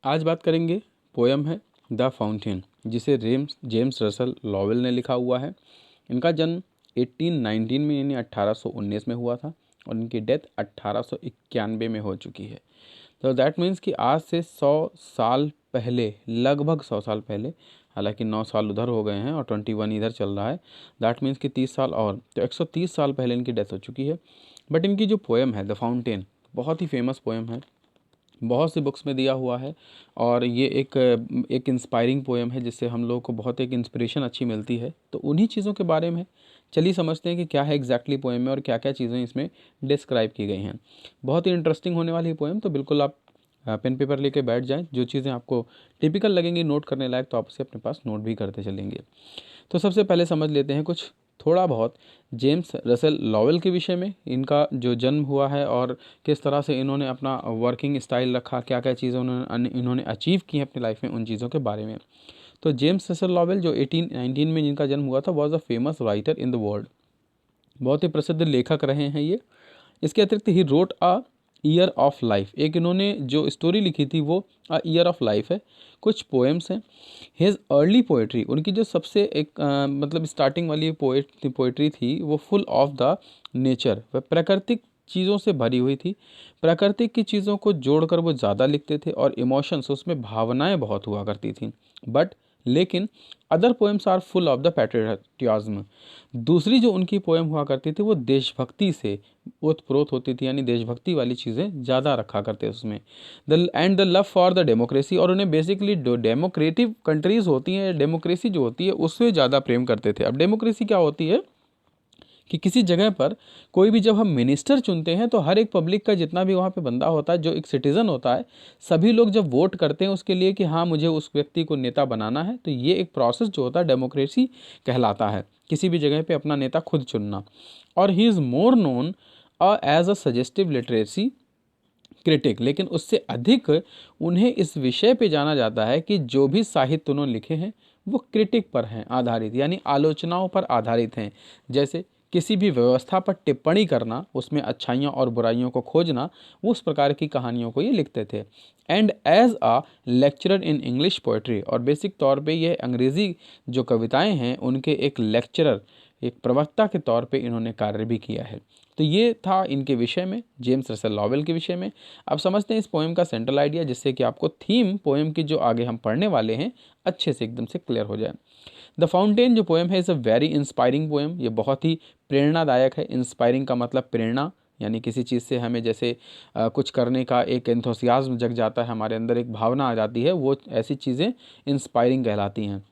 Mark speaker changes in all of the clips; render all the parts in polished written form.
Speaker 1: आज बात करेंगे, पोयम है द फाउंटेन, जिसे जेम्स रसल लॉवेल ने लिखा हुआ है। इनका जन्म 1819 में यानी 1819 में हुआ था और इनकी डेथ 1891 में हो चुकी है। तो दैट मीन्स कि आज से 100 साल पहले, लगभग 100 साल पहले, हालांकि 9 साल उधर हो गए हैं और 21 इधर चल रहा है, दैट मीन्स कि 30 साल और, तो 130 साल पहले इनकी डेथ हो चुकी है। बट इनकी जो पोएम है द फाउंटेन, बहुत ही फेमस पोएम है, बहुत सी बुक्स में दिया हुआ है और ये एक इंस्पायरिंग पोएम है जिससे हम लोगों को बहुत एक इंस्पिरेशन अच्छी मिलती है। तो उन्हीं चीज़ों के बारे में चलिए समझते हैं कि क्या है एग्जैक्टली पोएम में और क्या क्या चीज़ें इसमें डिस्क्राइब की गई हैं। बहुत ही इंटरेस्टिंग होने वाली पोएम, तो बिल्कुल आप पेन पेपर लेके बैठ जाएं। जो चीज़ें आपको टिपिकल लगेंगी नोट करने लायक, तो आप उसे अपने पास नोट भी करते चलेंगे। तो सबसे पहले समझ लेते हैं कुछ थोड़ा बहुत जेम्स रसेल लॉवेल के विषय में, इनका जो जन्म हुआ है और किस तरह से इन्होंने अपना वर्किंग स्टाइल रखा, क्या क्या चीज़ें इन्होंने अचीव की हैं अपनी लाइफ में, उन चीज़ों के बारे में। तो जेम्स रसेल लॉवेल जो 1819 में जिनका जन्म हुआ था, was a famous writer in the world. बहुत ही प्रसिद्ध लेखक रहे हैं ये। इसके अतिरिक्त he wrote a year of life, एक इन्होंने जो स्टोरी लिखी थी वो अ ईयर ऑफ लाइफ है। कुछ पोएम्स हैं। हिज अर्ली पोएट्री, उनकी जो सबसे एक मतलब स्टार्टिंग वाली पोएट्री थी, वो फुल ऑफ द नेचर, वह प्राकृतिक चीज़ों से भरी हुई थी। प्राकृतिक की चीज़ों को जोड़कर वो ज़्यादा लिखते थे और इमोशंस, उसमें भावनाएं बहुत हुआ करती थी। बट लेकिन other poems are full of the patriotism, दूसरी जो उनकी पोएम हुआ करती थी वो देशभक्ति से ओतप्रोत होती थी, यानी देशभक्ति वाली चीज़ें ज़्यादा रखा करते उसमें। The love for the democracy, और उन्हें बेसिकली जो डेमोक्रेटिव कंट्रीज़ होती हैं, डेमोक्रेसी जो होती है उससे ज़्यादा प्रेम करते थे। अब डेमोक्रेसी क्या होती है कि किसी जगह पर कोई भी जब हम मिनिस्टर चुनते हैं तो हर एक पब्लिक का जितना भी वहाँ पे बंदा होता है, जो एक सिटीज़न होता है, सभी लोग जब वोट करते हैं उसके लिए कि हाँ मुझे उस व्यक्ति को नेता बनाना है, तो ये एक प्रोसेस जो होता है डेमोक्रेसी कहलाता है, किसी भी जगह पे अपना नेता खुद चुनना। और he is more known as a suggestive literacy critic, लेकिन उससे अधिक उन्हें इस विषय पे जाना जाता है कि जो भी साहित्य उन्होंने लिखे हैं वो क्रिटिक पर हैं आधारित, यानी आलोचनाओं पर आधारित हैं। जैसे किसी भी व्यवस्था पर टिप्पणी करना, उसमें अच्छाइयों और बुराइयों को खोजना, वो उस प्रकार की कहानियों को ये लिखते थे। And as a lecturer in English poetry, और बेसिक तौर पे ये अंग्रेज़ी जो कविताएं हैं उनके एक लेक्चरर, एक प्रवक्ता के तौर पे इन्होंने कार्य भी किया है। तो ये था इनके विषय में, जेम्स रसेल लॉवेल के विषय में। अब समझते हैं इस पोएम का सेंट्रल आइडिया, जिससे कि आपको थीम पोएम की जो आगे हम पढ़ने वाले हैं अच्छे से एकदम से क्लियर हो जाए। द फाउंटेन जो पोएम है is a very inspiring poem, ये बहुत ही प्रेरणादायक है। इंस्पायरिंग का मतलब प्रेरणा, यानी किसी चीज़ से हमें जैसे कुछ करने का एक एंथुसियाज्म जग जाता है, हमारे अंदर एक भावना आ जाती है, वो ऐसी चीज़ें इंस्पायरिंग कहलाती हैं।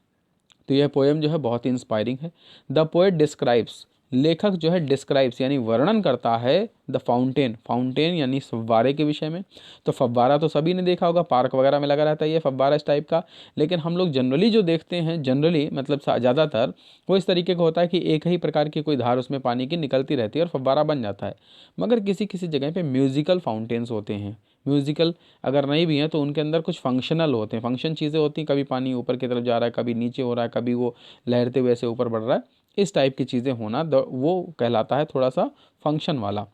Speaker 1: तो यह पोएम जो है बहुत ही इंस्पायरिंग है। द पोएट डिस्क्राइब्स, लेखक जो है डिस्क्राइब्स यानी वर्णन करता है द फाउंटेन, फाउंटेन यानी फव्वारे के विषय में। तो फव्वारा तो सभी ने देखा होगा, पार्क वगैरह में लगा रहता है ये फव्वारा इस टाइप का, लेकिन हम लोग जनरली जो देखते हैं, जनरली मतलब ज़्यादातर वो इस तरीके का होता है कि एक ही प्रकार की कोई धार उसमें पानी की निकलती रहती है और फव्वारा बन जाता है। मगर किसी किसी जगह पे म्यूज़िकल फाउंटेन्स होते हैं। म्यूज़िकल अगर नहीं भी हैं तो उनके अंदर कुछ फंक्शनल होते हैं, फंक्शन चीज़ें होती हैं, कभी पानी ऊपर की तरफ जा रहा है, कभी नीचे हो रहा है, कभी वो लहरते हुए ऐसे ऊपर बढ़ रहा है, इस टाइप की चीज़ें होना वो कहलाता है थोड़ा सा फंक्शन वाला।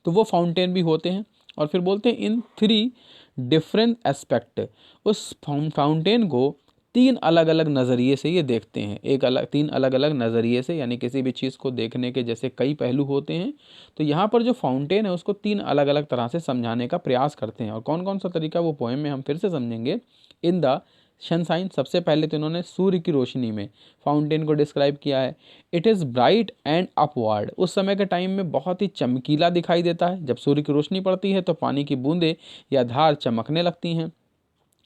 Speaker 1: तो वो फाउंटेन भी होते हैं। और फिर बोलते हैं इन 3 डिफरेंट एस्पेक्ट, उस फाउंटेन को 3 अलग अलग नज़रिए से ये देखते हैं, 3 अलग अलग नज़रिए से, यानी किसी भी चीज़ को देखने के जैसे कई पहलू होते हैं, तो यहाँ पर जो फाउंटेन है उसको 3 अलग अलग तरह से समझाने का प्रयास करते हैं। और कौन कौन सा तरीका वो पोएम में हम फिर से समझेंगे। इन द सनशाइन, सबसे पहले तो इन्होंने सूर्य की रोशनी में फाउंटेन को डिस्क्राइब किया है। It is bright and upward, उस समय के टाइम में बहुत ही चमकीला दिखाई देता है, जब सूर्य की रोशनी पड़ती है तो पानी की बूंदें या धार चमकने लगती हैं।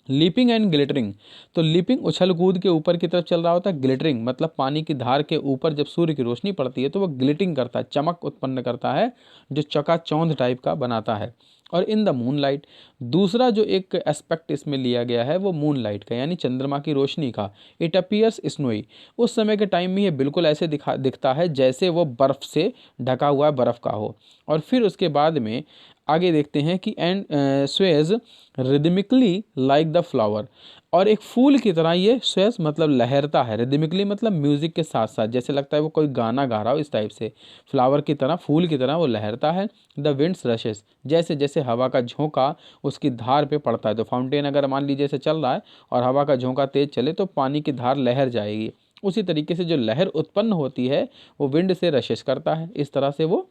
Speaker 1: लीपिंग एंड ग्लिटरिंग, तो लीपिंग उछल कूद के ऊपर की तरफ चल रहा होता है, ग्लिटरिंग मतलब पानी की धार के ऊपर जब सूर्य की रोशनी पड़ती है तो वह ग्लिटिंग करता है, चमक उत्पन्न करता है, जो चकाचौंध टाइप का बनाता है। और इन द मून लाइट, दूसरा जो एक एस्पेक्ट इसमें लिया गया है वो मून लाइट का, यानी चंद्रमा की रोशनी का। इट अपीयर्स स्नोई, उस समय के टाइम में ये बिल्कुल ऐसे दिखता है जैसे वो बर्फ़ से ढका हुआ बर्फ़ का हो। और फिर उसके बाद में आगे देखते हैं कि and Suez rhythmically like the flower, और एक फूल की तरह ये स्वेज मतलब लहरता है, रिदमिकली मतलब म्यूजिक के साथ साथ, जैसे लगता है वो कोई गाना गा रहा हो इस टाइप से, फ्लावर की तरह, फूल की तरह वो लहरता है। द विंड्स रशेस, जैसे जैसे हवा का झोंका उसकी धार पे पड़ता है। तो फाउंटेन अगर मान लीजिए से चल रहा है और हवा का झोंका तेज चले तो पानी की धार लहर जाएगी। उसी तरीके से जो लहर उत्पन्न होती है वो विंड से रशिश करता है। इस तरह से वो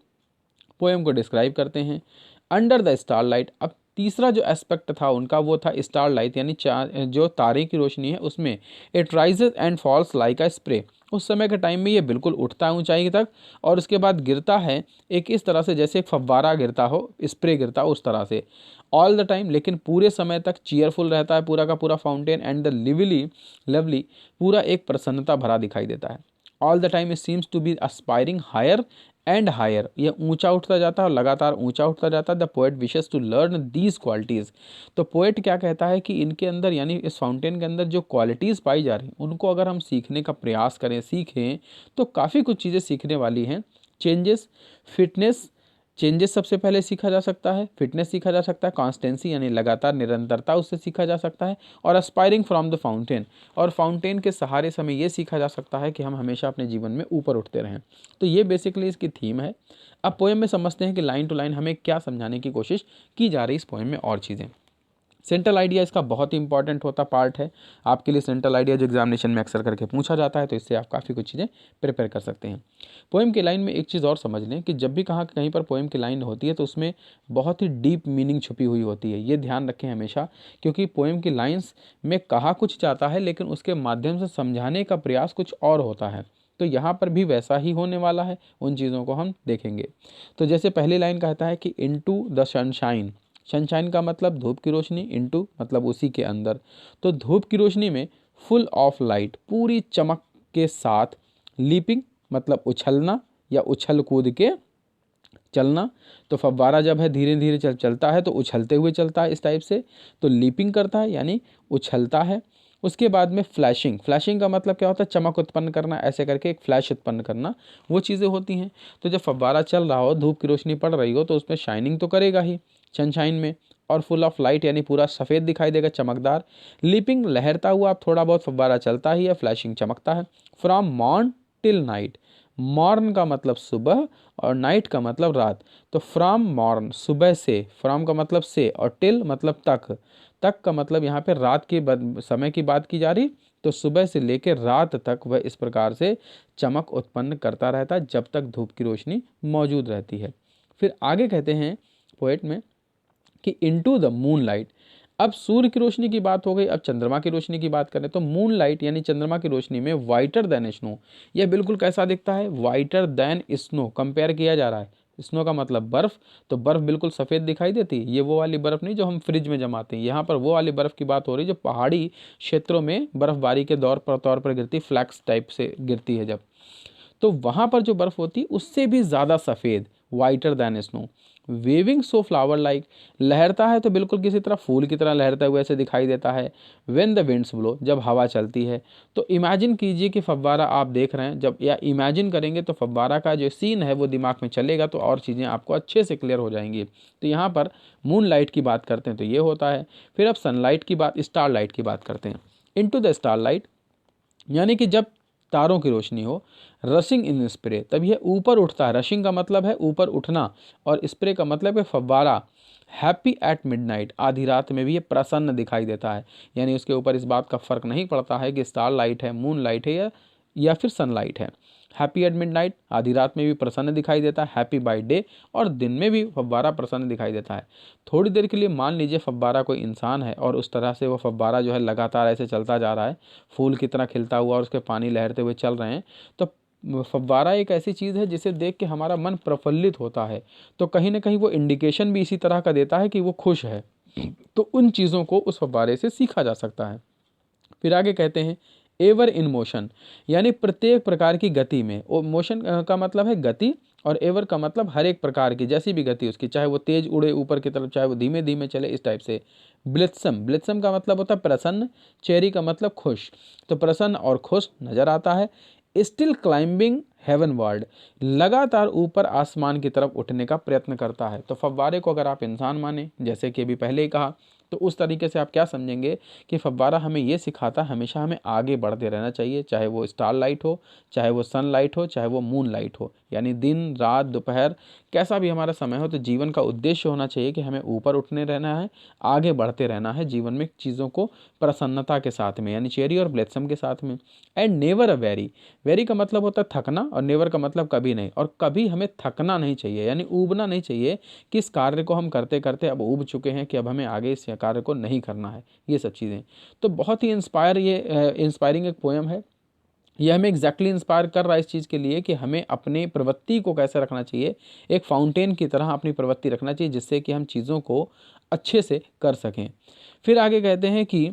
Speaker 1: पोएम को डिस्क्राइब करते हैं। अंडर द स्टारलाइट, अब तीसरा जो एस्पेक्ट था उनका वो था स्टारलाइट, यानी जो तारे की रोशनी है उसमें it rises and falls like a spray. उस समय के टाइम में ये बिल्कुल उठता है ऊंचाई तक और उसके बाद गिरता है एक इस तरह से जैसे एक फव्वारा गिरता हो, स्प्रे गिरता हो उस तरह से ऑल द टाइम। लेकिन पूरे समय तक चीयरफुल रहता है पूरा का पूरा fountain and the lively lovely, पूरा एक प्रसन्नता भरा दिखाई देता है। All the time it seems to be aspiring higher and higher, ये ऊंचा उठता जाता है और लगातार ऊंचा उठता जाता है। The poet wishes to learn these qualities, तो पोएट क्या कहता है कि इनके अंदर यानी इस फाउंटेन के अंदर जो क्वालिटीज़ पाई जा रही हैं उनको अगर हम सीखने का प्रयास करें, सीखें तो काफ़ी कुछ चीज़ें सीखने वाली हैं। चेंजेस, फिटनेस, चेंजेस सबसे पहले सीखा जा सकता है, फिटनेस सीखा जा सकता है, कॉन्स्टेंसी यानी लगातार निरंतरता उससे सीखा जा सकता है, और एस्पायरिंग फ्रॉम द फाउंटेन, और फाउंटेन के सहारे से हमें ये सीखा जा सकता है कि हम हमेशा अपने जीवन में ऊपर उठते रहें। तो ये बेसिकली इसकी थीम है। अब पोएम में समझते हैं कि लाइन टू लाइन हमें क्या समझाने की कोशिश की जा रही है इस पोएम में और चीज़ें। सेंट्रल आइडिया इसका बहुत ही इंपॉर्टेंट होता पार्ट है आपके लिए। सेंट्रल आइडिया जो एग्जामिनेशन में अक्सर करके पूछा जाता है, तो इससे आप काफ़ी कुछ चीज़ें प्रिपेयर कर सकते हैं। पोएम की लाइन में एक चीज़ और समझ लें कि जब भी कहीं पर पोएम की लाइन होती है तो उसमें बहुत ही डीप मीनिंग छुपी हुई होती है, ये ध्यान रखें हमेशा, क्योंकि पोएम की लाइन्स में कहा कुछ जाता है लेकिन उसके माध्यम से समझाने का प्रयास कुछ और होता है। तो यहाँ पर भी वैसा ही होने वाला है, उन चीज़ों को हम देखेंगे। तो जैसे पहली लाइन कहता है कि इनटू द सनशाइन, सनशाइन का मतलब धूप की रोशनी, इनटू मतलब उसी के अंदर, तो धूप की रोशनी में, फुल ऑफ लाइट पूरी चमक के साथ, लीपिंग मतलब उछलना या उछल कूद के चलना। तो फव्वारा जब है धीरे धीरे चलता है तो उछलते हुए चलता है इस टाइप से, तो लीपिंग करता है यानी उछलता है। उसके बाद में फ्लैशिंग, फ्लैशिंग का मतलब क्या होता है, चमक उत्पन्न करना, ऐसे करके एक फ्लैश उत्पन्न करना, वो चीज़ें होती हैं। तो जब फव्वारा चल रहा हो, धूप की रोशनी पड़ रही हो, तो उसमें शाइनिंग तो करेगा ही सनशाइन में, और फुल ऑफ लाइट यानी पूरा सफ़ेद दिखाई देगा, चमकदार। लीपिंग लहरता हुआ, अब थोड़ा बहुत फव्वारा चलता ही है, फ्लैशिंग चमकता है। From morn till night, morn का मतलब सुबह और नाइट का मतलब रात, तो फ्रॉम मॉर्न सुबह से, फ्रॉम का मतलब से, और टिल मतलब तक, तक का मतलब यहाँ पे रात के समय की बात की जा रही, तो सुबह से लेकर रात तक वह इस प्रकार से चमक उत्पन्न करता रहता है जब तक धूप की रोशनी मौजूद रहती है। फिर आगे कहते हैं पोएट में कि इनटू द मून लाइट, अब सूर्य की रोशनी की बात हो गई, अब चंद्रमा की रोशनी की बात करें तो मून लाइट यानी चंद्रमा की रोशनी में वाइटर देन स्नो, यह बिल्कुल कैसा दिखता है, वाइटर देन स्नो, कंपेयर किया जा रहा है। स्नो का मतलब बर्फ़, तो बर्फ़ बिल्कुल सफ़ेद दिखाई देती है, ये वो वाली बर्फ़ नहीं जो हम फ्रिज में जमाते हैं, यहाँ पर वो वाली बर्फ़ की बात हो रही है जो पहाड़ी क्षेत्रों में बर्फ़बारी के तौर पर गिरती, फ्लैक्स टाइप से गिरती है जब, तो वहाँ पर जो बर्फ़ होती है उससे भी ज़्यादा सफ़ेद, whiter than snow. Waving so flower like, लहरता है तो बिल्कुल किसी तरह फूल की तरह लहरता हुआ ऐसे दिखाई देता है। व्हेन द विंड्स ब्लो, जब हवा चलती है, तो इमेजिन कीजिए कि फव्वारा आप देख रहे हैं, जब या इमेजिन करेंगे तो फव्वारा का जो सीन है वो दिमाग में चलेगा, तो और चीज़ें आपको अच्छे से क्लियर हो जाएंगी। तो यहाँ पर मून लाइट की बात करते हैं तो ये होता है। फिर अब सनलाइट की बात, स्टार लाइट की बात करते हैं। इनटू द स्टार लाइट यानी कि जब तारों की रोशनी हो, रशिंग इन स्प्रे, तब यह ऊपर उठता है, रशिंग का मतलब है ऊपर उठना, और स्प्रे का मतलब है फव्वारा। हैप्पी एट मिडनाइट, आधी रात में भी ये प्रसन्न दिखाई देता है, यानी उसके ऊपर इस बात का फर्क नहीं पड़ता है कि स्टार लाइट है, मून लाइट है या फिर सनलाइट है। हैप्पी एट मिडनाइट, आधी रात में भी प्रसन्न दिखाई देता है, हैप्पी बाय डे, और दिन में भी फव्वारा प्रसन्न दिखाई देता है। थोड़ी देर के लिए मान लीजिए फव्वारा कोई इंसान है और उस तरह से वो फव्वारा जो है लगातार ऐसे चलता जा रहा है, फूल की तरह खिलता हुआ, और उसके पानी लहरते हुए चल रहे हैं, तो फव्वारा एक ऐसी चीज़ है जिसे देख के हमारा मन प्रफुल्लित होता है, तो कहीं ना कहीं वो इंडिकेशन भी इसी तरह का देता है कि वो खुश है। तो उन चीज़ों को उस फव्वारे से सीखा जा सकता है। फिर आगे कहते हैं एवर इन मोशन, यानी प्रत्येक प्रकार की गति में, और मोशन का मतलब है गति, और एवर का मतलब हर एक प्रकार की, जैसी भी गति उसकी, चाहे वो तेज उड़े ऊपर की तरफ, चाहे वो धीमे धीमे चले, इस टाइप से। ब्लित्सम, ब्लित्सम का मतलब होता है प्रसन्न, चेरी का मतलब खुश, तो प्रसन्न और खुश नजर आता है। स्टिल क्लाइंबिंग हेवन वर्ल्ड, लगातार ऊपर आसमान की तरफ उठने का प्रयत्न करता है। तो फव्वारे को अगर आप इंसान माने, जैसे कि अभी पहले ही कहा, तो उस तरीके से आप क्या समझेंगे कि फव्वारा हमें ये सिखाता है हमेशा हमें आगे बढ़ते रहना चाहिए, चाहे वो स्टार लाइट हो, चाहे वो सन लाइट हो, चाहे वो मून लाइट हो, यानी दिन रात दोपहर कैसा भी हमारा समय हो, तो जीवन का उद्देश्य होना चाहिए कि हमें ऊपर उठने रहना है, आगे बढ़ते रहना है जीवन में, चीज़ों को प्रसन्नता के साथ में, यानी चेरी और ब्लेसम के साथ में। And never a very, very का मतलब होता है थकना, और नेवर का मतलब कभी नहीं, और कभी हमें थकना नहीं चाहिए, यानी ऊबना नहीं चाहिए कि इस कार्य को हम करते करते अब ऊब चुके हैं कि अब हमें आगे इस कार्य को नहीं करना है, ये सब चीज़ें। तो बहुत ही इंस्पायरिंग एक पोएम है। यह हमें एग्जैक्टली इंस्पायर कर रहा है इस चीज़ के लिए कि हमें अपनी प्रवृत्ति को कैसे रखना चाहिए, एक फाउंटेन की तरह अपनी प्रवृत्ति रखना चाहिए, जिससे कि हम चीज़ों को अच्छे से कर सकें। फिर आगे कहते हैं कि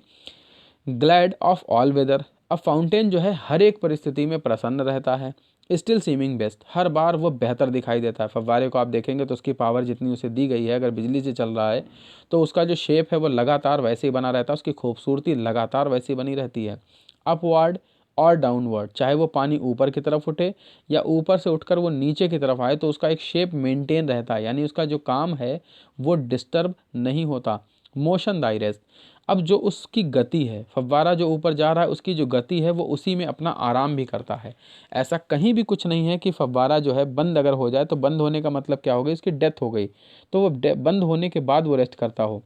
Speaker 1: ग्लैड ऑफ ऑल वेदर, अब फाउंटेन जो है हर एक परिस्थिति में प्रसन्न रहता है। स्टिल सीमिंग बेस्ट, हर बार वो बेहतर दिखाई देता है। फव्वारे को आप देखेंगे तो उसकी पावर जितनी उसे दी गई है, अगर बिजली से चल रहा है तो उसका जो शेप है वो लगातार वैसे ही बना रहता है, उसकी खूबसूरती लगातार वैसी बनी रहती है। अपवर्ड और डाउनवर्ड, चाहे वो पानी ऊपर की तरफ उठे या ऊपर से उठकर वो नीचे की तरफ आए, तो उसका एक शेप मेंटेन रहता है, यानी उसका जो काम है वो डिस्टर्ब नहीं होता। मोशन दायरेस, अब जो उसकी गति है, फव्वारा जो ऊपर जा रहा है उसकी जो गति है वो उसी में अपना आराम भी करता है। ऐसा कहीं भी कुछ नहीं है कि फव्वारा जो है बंद अगर हो जाए तो बंद होने का मतलब क्या हो गई, इसकी डेथ हो गई, तो वो बंद होने के बाद वो रेस्ट करता हो,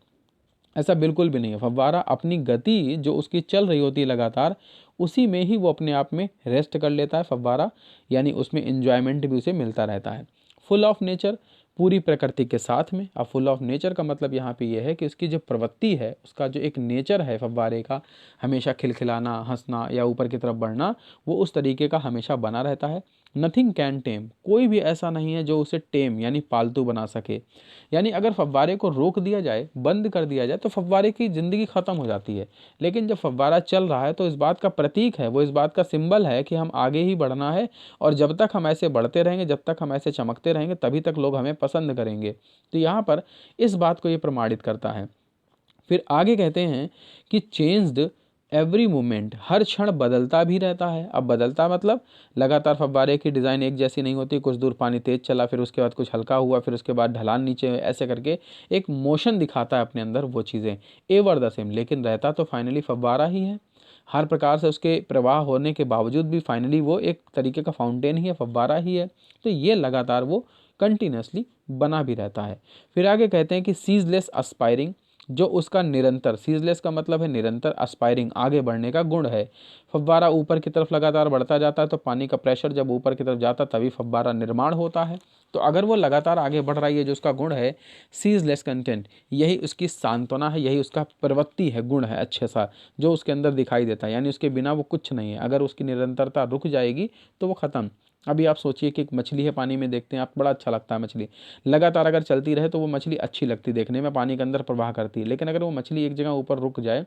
Speaker 1: ऐसा बिल्कुल भी नहीं है। फव्वारा अपनी गति जो उसकी चल रही होती है लगातार, उसी में ही वो अपने आप में रेस्ट कर लेता है फव्वारा, यानी उसमें इंजॉयमेंट भी उसे मिलता रहता है। फुल ऑफ नेचर, पूरी प्रकृति के साथ में। अब फुल ऑफ नेचर का मतलब यहाँ पे ये है कि उसकी जो प्रवृत्ति है, उसका जो एक नेचर है फव्वारे का, हमेशा खिलखिलाना, हंसना या ऊपर की तरफ बढ़ना, वो उस तरीके का हमेशा बना रहता है। नथिंग कैन टेम, कोई भी ऐसा नहीं है जो उसे टेम यानी पालतू बना सके। यानी अगर फव्वारे को रोक दिया जाए, बंद कर दिया जाए, तो फव्वारे की ज़िंदगी ख़त्म हो जाती है। लेकिन जब फव्वारा चल रहा है तो इस बात का प्रतीक है, वो इस बात का सिंबल है कि हम आगे ही बढ़ना है, और जब तक हम ऐसे बढ़ते रहेंगे, जब तक हम ऐसे चमकते रहेंगे, तभी तक लोग हमें पसंद करेंगे। तो यहाँ पर इस बात को ये प्रमाणित करता है। फिर आगे कहते हैं कि चेंज्ड एवरी मोमेंट, हर क्षण बदलता भी रहता है। अब बदलता मतलब लगातार फव्वारे की डिज़ाइन एक जैसी नहीं होती, कुछ दूर पानी तेज चला, फिर उसके बाद कुछ हल्का हुआ, फिर उसके बाद ढलान नीचे, ऐसे करके एक मोशन दिखाता है अपने अंदर वो चीज़ें। एवर द सेम, लेकिन रहता तो फाइनली फव्वारा ही है। हर प्रकार से उसके प्रवाह होने के बावजूद भी फाइनली वो एक तरीके का फाउंटेन ही है, फव्वारा ही है। तो ये लगातार वो कंटिन्यूसली बना भी रहता है। फिर आगे कहते हैं कि सीजलेस अस्पायरिंग, जो उसका निरंतर, सीजलेस का मतलब है निरंतर, अस्पायरिंग आगे बढ़ने का गुण है। फव्वारा ऊपर की तरफ लगातार बढ़ता जाता है, तो पानी का प्रेशर जब ऊपर की तरफ जाता तभी फव्वारा निर्माण होता है। तो अगर वो लगातार आगे बढ़ रहा है, ये जो उसका गुण है सीजलेस कंटेंट, यही उसकी सांत्वना है, यही उसका प्रवृत्ति है, गुण है अच्छे सा, जो उसके अंदर दिखाई देता है। यानी उसके बिना वो कुछ नहीं है, अगर उसकी निरंतरता रुक जाएगी तो वो ख़त्म। अभी आप सोचिए कि एक मछली है, पानी में देखते हैं आप, बड़ा अच्छा लगता है मछली, लगातार अगर चलती रहे तो वो मछली अच्छी लगती देखने में, पानी के अंदर प्रवाह करती है। लेकिन अगर वो मछली एक जगह ऊपर रुक जाए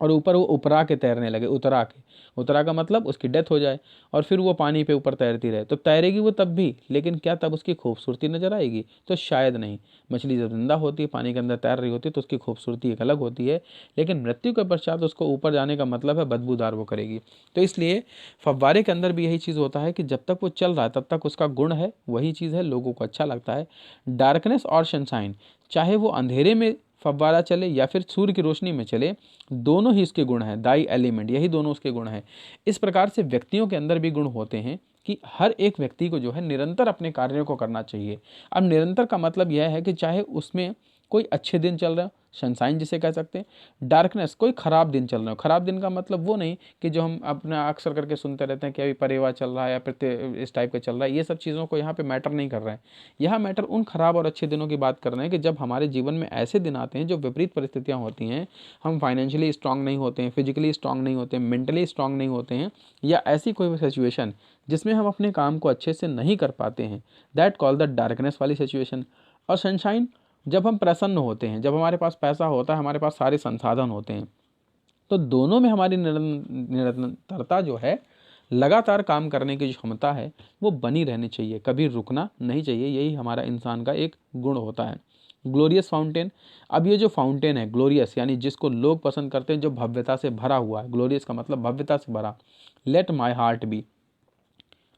Speaker 1: और ऊपर वो उपरा के तैरने लगे, उतरा के, उतरा का मतलब उसकी डेथ हो जाए, और फिर वो पानी पे ऊपर तैरती रहे, तो तैरेगी वो तब भी, लेकिन क्या तब उसकी खूबसूरती नजर आएगी? तो शायद नहीं। मछली जब जिंदा होती है, पानी के अंदर तैर रही होती है, तो उसकी खूबसूरती एक अलग होती है, लेकिन मृत्यु के पश्चात उसको ऊपर जाने का मतलब है बदबूदार वो करेगी। तो इसलिए फव्वारे के अंदर भी यही चीज़ होता है कि जब तक वो चल रहा है तब तक उसका गुण है, वही चीज़ है, लोगों को अच्छा लगता है। डार्कनेस और सनशाइन, चाहे वो अंधेरे में फव्वारा चले या फिर सूर्य की रोशनी में चले, दोनों ही इसके गुण हैं। दाई एलिमेंट, यही दोनों उसके गुण हैं। इस प्रकार से व्यक्तियों के अंदर भी गुण होते हैं कि हर एक व्यक्ति को जो है निरंतर अपने कार्यों को करना चाहिए। अब निरंतर का मतलब यह है कि चाहे उसमें कोई अच्छे दिन चल रहे हो, सनशाइन जिसे कह सकते हैं। डार्कनेस, कोई ख़राब दिन चल रहे हो। ख़राब दिन का मतलब वो नहीं कि जो हम अपना अक्सर करके सुनते रहते हैं कि अभी परेवा चल रहा है या फिर इस टाइप का चल रहा है, ये सब चीज़ों को यहाँ पे मैटर नहीं कर रहा है। यहाँ मैटर उन खराब और अच्छे दिनों की बात कर रहे हैं कि जब हमारे जीवन में ऐसे दिन आते हैं जो विपरीत परिस्थितियाँ होती हैं, हम फाइनेंशियली स्ट्रांग नहीं होते हैं, फिजिकली स्ट्रांग नहीं होते हैं, मेंटली स्ट्रांग नहीं होते हैं, या ऐसी कोई भी सिचुएशन जिसमें हम अपने काम को अच्छे से नहीं कर पाते हैं, दैट कॉल द डार्कनेस वाली सिचुएशन। और सनशाइन, जब हम प्रसन्न होते हैं, जब हमारे पास पैसा होता है, हमारे पास सारे संसाधन होते हैं, तो दोनों में हमारी निरंतरता जो है, लगातार काम करने की जो क्षमता है वो बनी रहनी चाहिए, कभी रुकना नहीं चाहिए। यही हमारा इंसान का एक गुण होता है। ग्लोरियस फाउंटेन, अब ये जो फाउंटेन है ग्लोरियस, यानी जिसको लोग पसंद करते हैं, जो भव्यता से भरा हुआ है, ग्लोरियस का मतलब भव्यता से भरा। लेट माई हार्ट बी,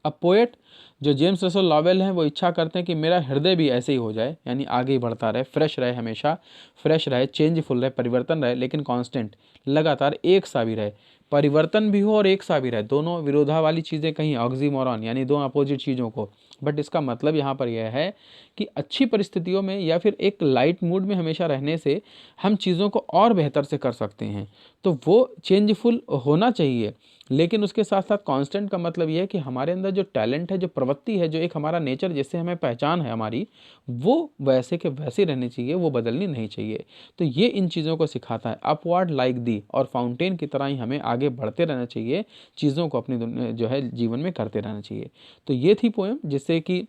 Speaker 1: अब पोएट जो जेम्स रसल लॉवेल हैं वो इच्छा करते हैं कि मेरा हृदय भी ऐसे ही हो जाए, यानी आगे ही बढ़ता रहे, फ्रेश रहे, हमेशा फ्रेश रहे, चेंजफुल रहे, परिवर्तन रहे, लेकिन कांस्टेंट, लगातार एक सा भी रहे। परिवर्तन भी हो और एक सा भी रहे, दोनों विरोधा वाली चीज़ें कहीं ऑक्सीमोरॉन, यानी दो अपोजिट चीज़ों को बट इसका मतलब यहाँ पर यह है कि अच्छी परिस्थितियों में या फिर एक लाइट मूड में हमेशा रहने से हम चीज़ों को और बेहतर से कर सकते हैं। तो वो चेंजफुल होना चाहिए, लेकिन उसके साथ साथ कांस्टेंट का मतलब ये है कि हमारे अंदर जो टैलेंट है, जो प्रवृत्ति है, जो एक हमारा नेचर जिससे हमें पहचान है हमारी, वो वैसे के वैसे रहनी चाहिए, वो बदलनी नहीं चाहिए। तो ये इन चीज़ों को सिखाता है। अपवर्ड लाइक दी और फाउंटेन की तरह ही हमें आगे बढ़ते रहना चाहिए, चीज़ों को अपनी जो है जीवन में करते रहना चाहिए। तो ये थी पोएम जिससे कि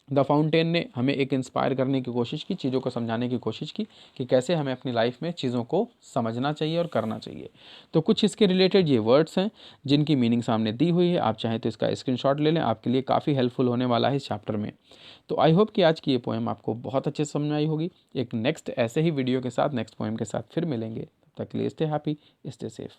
Speaker 1: द फाउंटेन ने हमें एक इंस्पायर करने की कोशिश की, चीज़ों को समझाने की कोशिश की कि कैसे हमें अपनी लाइफ में चीज़ों को समझना चाहिए और करना चाहिए। तो कुछ इसके रिलेटेड ये वर्ड्स हैं जिनकी मीनिंग सामने दी हुई है, आप चाहें तो इसका स्क्रीनशॉट ले लें, आपके लिए काफ़ी हेल्पफुल होने वाला है इस चैप्टर में। तो आई होप कि आज की ये पोएम आपको बहुत अच्छे से समझ आई होगी। एक नेक्स्ट ऐसे ही वीडियो के साथ, नेक्स्ट पोएम के साथ फिर मिलेंगे। तब तक के लिए स्टे हैप्पी, स्टे सेफ।